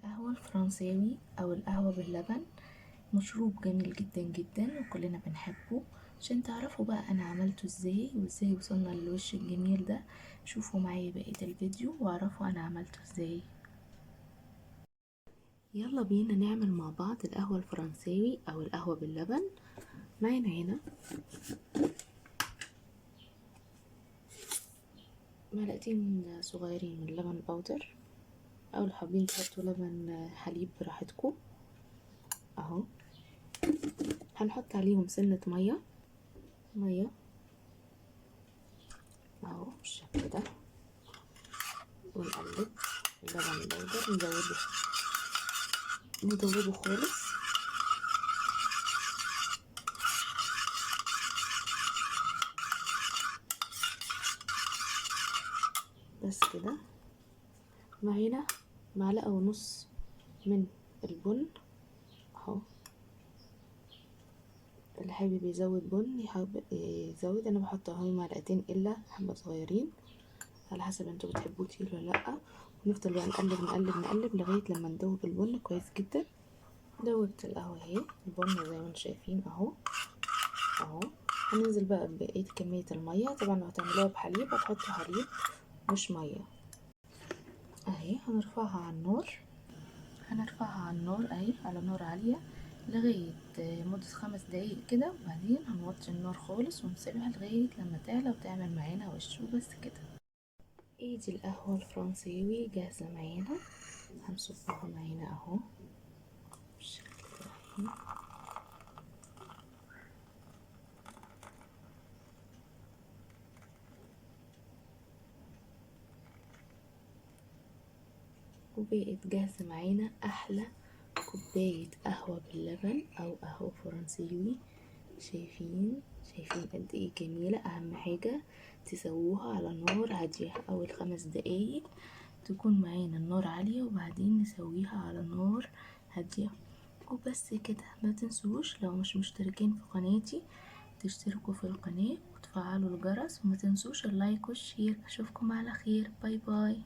القهوة الفرنساوي أو القهوة باللبن مشروب جميل جدا جدا وكلنا بنحبه. عشان تعرفوا بقى أنا عملته ازاي وازاي وصلنا للوش الجميل ده، شوفوا معايا بقية الفيديو واعرفوا أنا عملته ازاي. يلا بينا نعمل مع بعض القهوة الفرنساوي أو القهوة باللبن. معانا هنا معلقتين صغيرين من لبن بودر، أو لو حابين تحطوا لبن حليب براحتكم اهو. هنحط عليهم سنة مية اهو بالشكل ده، ونقلب اللبن البودر ندوبه خالص. بس كده. معانا معلقة ونص من البن اهو، اللي حابب يزود بن يحب يزود. انا بحط اهو معلقتين الا حبة صغيرين على حسب انتوا بتحبوه تقيل ولا لا. ونفضل بقى نقلب لغاية لما ندوب البن كويس جدا. دوبت القهوة اهي، البن زي ما انتوا شايفين اهو. هننزل بقى ببقية كمية المية. طبعا لو هتعملوها بحليب هتحطوا حليب مش مية اهي. هنرفعها على النار اهي، على نار عالية لغاية مدة 5 دقايق كده، وبعدين هنوطي النار خالص ونسيبها لغاية لما تعلى وتعمل معانا وش. وبس كده، دي القهوة الفرنساوي جاهزة معانا. هنصبها معانا اهو بالشكل ده. وبقت جاهزة معانا أحلى كوباية قهوة باللبن أو قهوة فرنساوي. شايفين قد ايه جميلة. أهم حاجة تسووها على نار هادية. أول 5 دقايق تكون معانا النار عالية، وبعدين نسويها على نار هادية. وبس كده. ما تنسوش لو مش مشتركين في قناتي تشتركوا في القناة وتفعلوا الجرس، وما تنسوش اللايك والشير. أشوفكم على خير. باي باي.